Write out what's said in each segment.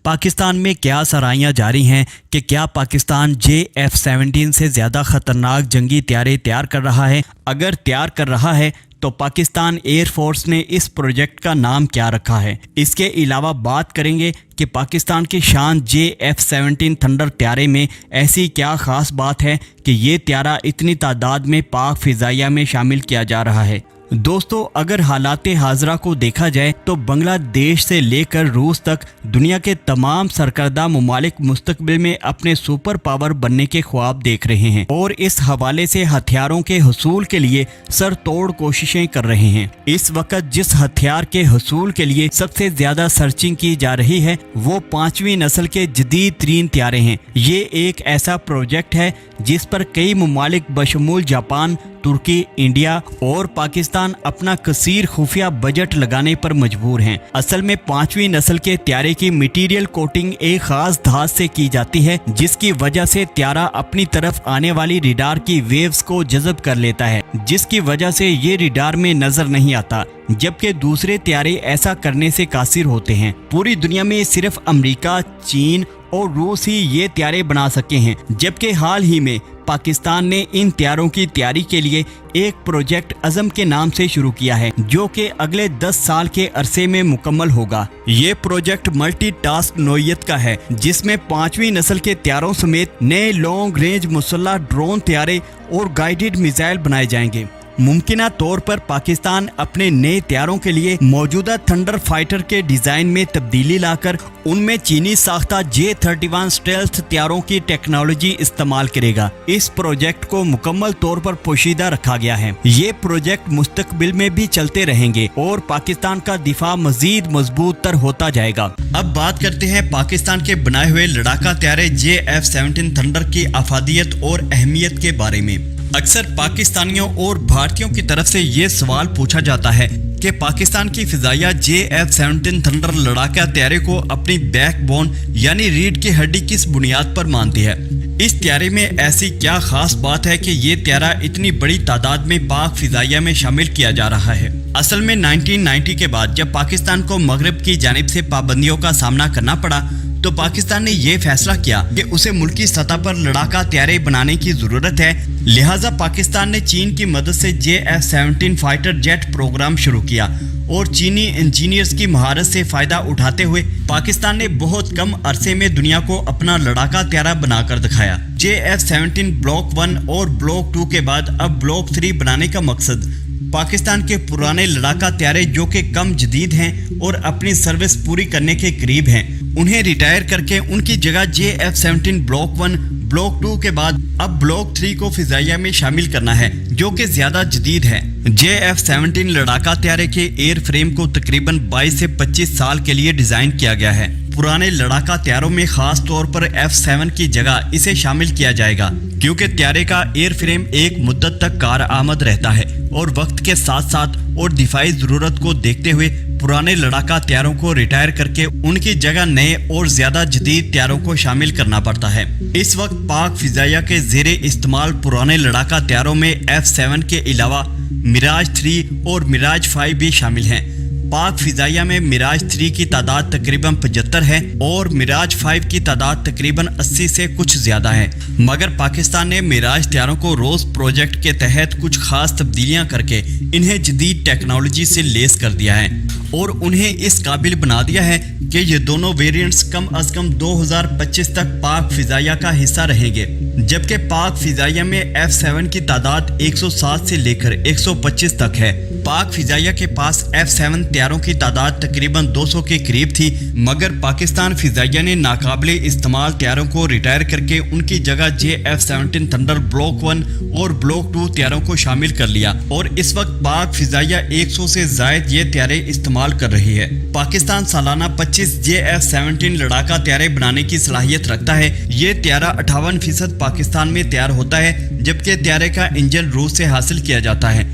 पाकिस्तान में क्या सराहियां जारी हैं कि क्या पाकिस्तान JF-17 से ज़्यादा ख़तरनाक जंगी त्यारे तैयार कर रहा है। अगर तैयार कर रहा है तो पाकिस्तान एयर फोर्स ने इस प्रोजेक्ट का नाम क्या रखा है। इसके अलावा बात करेंगे कि पाकिस्तान की शान JF-17 थंडर त्यारे में ऐसी क्या ख़ास बात है कि ये त्यारा इतनी तादाद में पाक फ़िज़ाइया में शामिल किया जा रहा है। दोस्तों, अगर हालात हाज़रा को देखा जाए तो बांग्लादेश से लेकर रूस तक दुनिया के तमाम सरकर्दा ममालिक मुस्तकबिल में अपने सुपर पावर बनने के ख्वाब देख रहे हैं और इस हवाले से हथियारों के हसूल के लिए सर तोड़ कोशिशें कर रहे हैं। इस वक्त जिस हथियार के हसूल के लिए सबसे ज्यादा सर्चिंग की जा रही है वो 5वीं नस्ल के जदीद तरीन त्यारे हैं। ये एक ऐसा प्रोजेक्ट है जिस पर कई ममालिक बशमूल जापान, तुर्की, इंडिया और पाकिस्तान अपना कसीर खुफिया बजट लगाने पर मजबूर हैं। असल में 5वीं नस्ल के त्यारे की मटीरियल कोटिंग एक खास धात से की जाती है जिसकी वजह से त्यारा अपनी तरफ आने वाली रिडार की वेव्स को जज़ब कर लेता है, जिसकी वजह से ये रिडार में नजर नहीं आता, जबकि दूसरे त्यारे ऐसा करने से कासिर होते हैं। पूरी दुनिया में सिर्फ अमेरिका, चीन और रूस ही ये त्यारे बना सके हैं, जबकि हाल ही में पाकिस्तान ने इन त्यारों की तैयारी के लिए एक प्रोजेक्ट अज़म के नाम से शुरू किया है जो कि अगले 10 साल के अरसे में मुकम्मल होगा। ये प्रोजेक्ट मल्टी टास्क नोयत का है जिसमें 5वीं नस्ल के त्यारों समेत नए लॉन्ग रेंज मुसल्लह ड्रोन त्यारे और गाइडेड मिसाइल बनाए जाएंगे। मुमकिना तौर पर पाकिस्तान अपने नए त्यारों के लिए मौजूदा थंडर फाइटर के डिजाइन में तब्दीली लाकर उनमें चीनी साख्ता J-31 स्टेल्थ त्यारों की टेक्नोलॉजी इस्तेमाल करेगा। इस प्रोजेक्ट को मुकम्मल तौर पर पोशीदा रखा गया है। ये प्रोजेक्ट मुस्तकबिल में भी चलते रहेंगे और पाकिस्तान का दिफा मजीद मजबूत तर होता जाएगा। अब बात करते हैं पाकिस्तान के बनाए हुए लड़ाका त्यारे JF-17 थंडर की अफादियत और अहमियत के बारे में। अक्सर पाकिस्तानियों और भारतीयों की तरफ से ये सवाल पूछा जाता है कि पाकिस्तान की फिजाइया JF-17 थंडर लड़ाका त्यारे को अपनी बैकबोन यानी रीढ़ की हड्डी किस बुनियाद पर मानती है। इस त्यारे में ऐसी क्या खास बात है कि ये त्यारा इतनी बड़ी तादाद में पाक फिजाइया में शामिल किया जा रहा है। असल में 1990 के बाद जब पाकिस्तान को मगरब की जानिब से पाबंदियों का सामना करना पड़ा तो पाकिस्तान ने यह फैसला किया कि उसे मुल्की सतह पर लड़ाका त्यारे बनाने की जरूरत है। लिहाजा पाकिस्तान ने चीन की मदद से JF-17 फाइटर जेट प्रोग्राम शुरू किया और चीनी इंजीनियर्स की महारत से फायदा उठाते हुए पाकिस्तान ने बहुत कम अरसे में दुनिया को अपना लड़ाका त्यारा बनाकर दिखाया। JF-17 ब्लॉक 1 और ब्लॉक 2 के बाद अब ब्लॉक 3 बनाने का मकसद पाकिस्तान के पुराने लड़ाका त्यारे जो कि कम जदीद हैं और अपनी सर्विस पूरी करने के करीब हैं, उन्हें रिटायर करके उनकी जगह JF-17 ब्लॉक 1, ब्लॉक 2 के बाद अब ब्लॉक 3 को फिजाइया में शामिल करना है जो कि ज्यादा जदीद है। JF-17 लड़ाका त्यारे के एयर फ्रेम को तकरीबन 22 से 25 साल के लिए डिजाइन किया गया है। पुराने लड़ाका त्यारों में खास तौर पर F7 की जगह इसे शामिल किया जाएगा क्योंकि त्यारे का एयर फ्रेम एक मुद्दत तक कारआमद रहता है और वक्त के साथ साथ और दिफाई जरूरत को देखते हुए पुराने लड़ाका त्यारों को रिटायर करके उनकी जगह नए और ज्यादा जदीद त्यारों को शामिल करना पड़ता है। इस वक्त पाक फिजाइया के ज़ेरे इस्तेमाल पुराने लड़ाका त्यारों में F7 के अलावा मिराज 3 और मिराज 5 भी शामिल हैं। पाक फिजाइया में मिराज 3 की तादाद तकरीबन 75 है और मिराज 5 की तादाद तकरीबन 80 से कुछ ज्यादा है, मगर पाकिस्तान ने मिराज त्यारों को रोज प्रोजेक्ट के तहत कुछ खास तब्दीलियां करके इन्हें जदीद टेक्नोलॉजी से लेस कर दिया है और उन्हें इस काबिल बना दिया है कि ये दोनों वेरिएंट्स कम अज कम 2025 तक पाक फिजाइया का हिस्सा रहेंगे, जबकि पाक फिजाइया में F7 की तादाद 107 से लेकर 125 तक है। पाक फिजाइया के पास F7 त्यारों की तादाद तकरीबन 200 के करीब थी, मगर पाकिस्तान फिजाइया ने नाकाबिले इस्तेमाल त्यारों को रिटायर करके उनकी जगह JF-17 थंडर ब्लॉक 1 और ब्लॉक 2 त्यारों को शामिल कर लिया और इस वक्त पाक फिजाइया 100 से जायद ये त्यारे इस्तेमाल कर रही है। पाकिस्तान सालाना 25 JF-17 लड़ाका त्यारे बनाने की सलाहियत रखता है। ये त्यारा 58% पाकिस्तान में तैयार होता है, जबकि त्यारे का इंजन रूस से हासिल किया जाता है।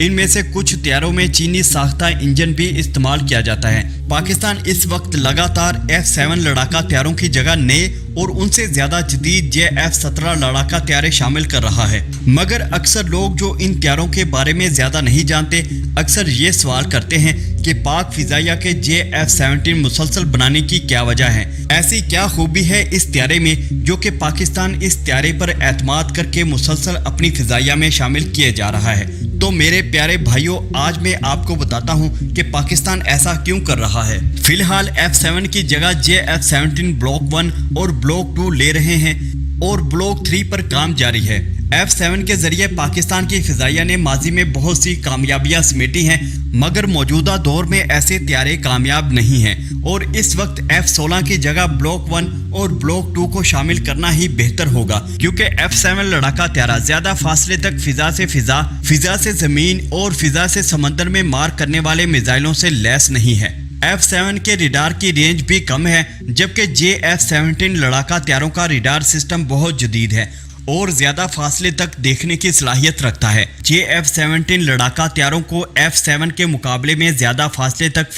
इनमें से कुछ त्यारों में चीनी साख्ता इंजन भी इस्तेमाल किया जाता है। पाकिस्तान इस वक्त लगातार F7 लड़ाका त्यारों की जगह नए और उनसे ज्यादा जदीद JF-17 लड़ाका त्यारे शामिल कर रहा है, मगर अक्सर लोग जो इन त्यारों के बारे में ज्यादा नहीं जानते अक्सर ये सवाल करते हैं कि पाक फिजाइया के JF-17 मुसलसल बनाने की क्या वजह है। ऐसी क्या खूबी है इस त्यारे में जो कि पाकिस्तान इस त्यारे पर एतमाद करके मुसलसल अपनी फिजाइया में शामिल किए जा रहा है। तो मेरे प्यारे भाइयों, आज मैं आपको बताता हूं कि पाकिस्तान ऐसा क्यों कर रहा है। फिलहाल F7 की जगह JF-17 ब्लॉक 1 और ब्लॉक 2 ले रहे हैं और ब्लॉक 3 पर काम जारी है। F7 के जरिए पाकिस्तान की फिजाइया ने माजी में बहुत सी कामयाबियां समेटी हैं, मगर मौजूदा दौर में ऐसे त्यारे कामयाब नहीं हैं और इस वक्त F16 की जगह ब्लॉक 1 और ब्लॉक 2 को शामिल करना ही बेहतर होगा, क्योंकि F7 लड़ाका त्यारा ज्यादा फासले तक फिजा से जमीन और फिजा से समंदर में मार करने वाले मिसाइलों से लैस नहीं है। F7 के रिडार की रेंज भी कम है, जबकि JF-17 लड़ाका त्यारों का रिडार सिस्टम बहुत जदीद है और ज्यादा फासले तक देखने की सलाहियत रखता है। JF-17 लड़ाका त्यारों को F7 के मुकाबले में ज्यादा फासले तक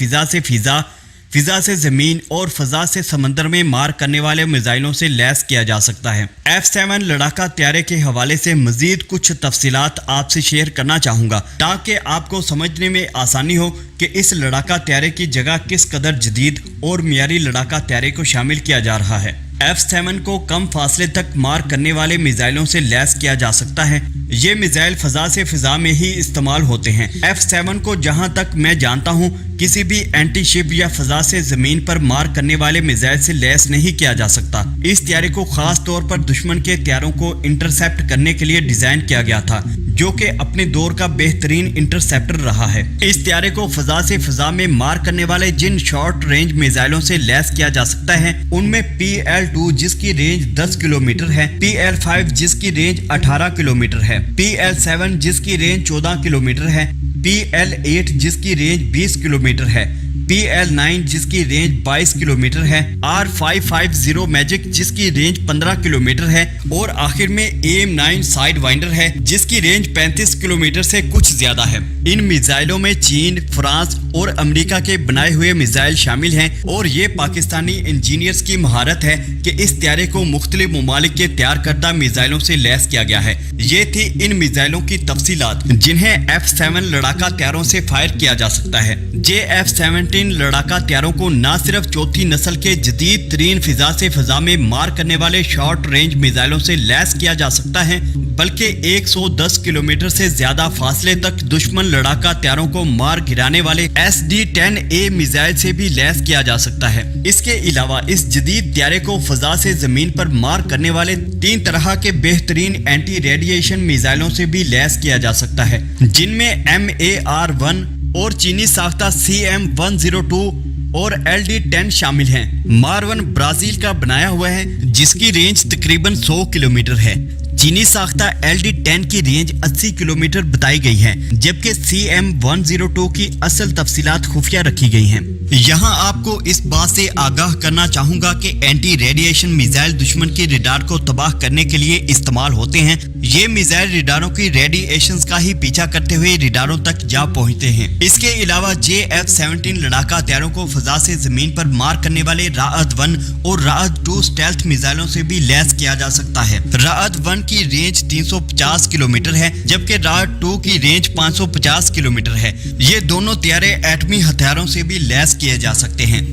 फिजा से जमीन और फजा से समंदर में मार करने वाले मिसाइलों से लैस किया जा सकता है। F7 लड़ाका त्यारे के हवाले से मजीद कुछ तफसीलात आपसे शेयर करना चाहूँगा ताकि आपको समझने में आसानी हो कि इस लड़ाका त्यारे की जगह किस कदर जदीद और मियारी लड़ाका त्यारे को शामिल किया जा रहा है। F7 को कम फासले तक मार करने वाले मिसाइलों से लैस किया जा सकता है। ये मिसाइल फजा से फिजा में ही इस्तेमाल होते हैं। F7 को जहां तक मैं जानता हूं किसी भी एंटी शिप या फजा से जमीन पर मार करने वाले मिसाइल से लैस नहीं किया जा सकता। इस त्यारे को खास तौर पर दुश्मन के त्यारों को इंटरसेप्ट करने के लिए डिजाइन किया गया था, जो कि अपने दौर का बेहतरीन इंटरसेप्टर रहा है। इस त्यारे को फजा से फिजा में मार करने वाले जिन शॉर्ट रेंज मिसाइलों से लैस किया जा सकता है उनमें PL2 जिसकी रेंज 10 किलोमीटर है, PL5 जिसकी रेंज 18 किलोमीटर है, PL7 जिसकी रेंज 14 किलोमीटर है, PL8 जिसकी रेंज 20 किलोमीटर है, PL9 जिसकी रेंज 22 किलोमीटर है, R550 मैजिक जिसकी रेंज 15 किलोमीटर है और आखिर में AIM-9 साइड वाइंडर है जिसकी रेंज 35 किलोमीटर से कुछ ज्यादा है। इन मिसाइलों में चीन, फ्रांस और अमेरिका के बनाए हुए मिसाइल शामिल हैं और ये पाकिस्तानी इंजीनियर्स की महारत है कि इस त्यारे को मुख्तलिफ ममालिक के तैयार करदा मिसाइलों से लैस किया गया है। ये थी इन मिसाइलों की तफसीलात जिन्हें F7 लड़ाका त्यारों से फायर किया जा सकता है। JF-17 लड़ाका त्यारों को न सिर्फ चौथी नस्ल के जदीद तरीन फिजा से फिजा में मार करने वाले शॉर्ट रेंज मिसाइलों से लैस किया जा सकता है, बल्कि 110 किलोमीटर से ज्यादा फासले तक दुश्मन लड़ाका त्यारों को मार गिराने वाले SD-10A मिसाइल से भी लैस किया जा सकता है। इसके अलावा इस जदीद त्यारे को फजा से जमीन पर मार करने वाले 3 तरह के बेहतरीन एंटी रेडिएशन मिसाइलों से भी लैस किया जा सकता है, जिनमें MAR-1 और चीनी साख्ता CM-102 और LD-10 शामिल हैं। मार-1 ब्राजील का बनाया हुआ है जिसकी रेंज तकरीबन 100 किलोमीटर है। चीनी साख्ता LD-10 की रेंज 80 किलोमीटर बताई गई है, जबकि CM-102 की असल तफसीलात खुफिया रखी गई हैं। यहाँ आपको इस बात से आगाह करना चाहूंगा कि एंटी रेडिएशन मिसाइल दुश्मन के रिडार को तबाह करने के लिए इस्तेमाल होते हैं। ये मिसाइल रिडारों की रेडिएशन का ही पीछा करते हुए रिडारों तक जा पहुंचते हैं। इसके अलावा JF-17 लड़ाका त्यारों को फजा से जमीन पर मार करने वाले राअद-1 और राअद-2 स्टेल्थ मिसाइलों से भी लैस किया जा सकता है। राअद-1 की रेंज 350 किलोमीटर है, जबकि राअद-2 की रेंज 550 किलोमीटर है। ये दोनों त्यारे एटमी हथियारों से भी लैस किए जा सकते हैं।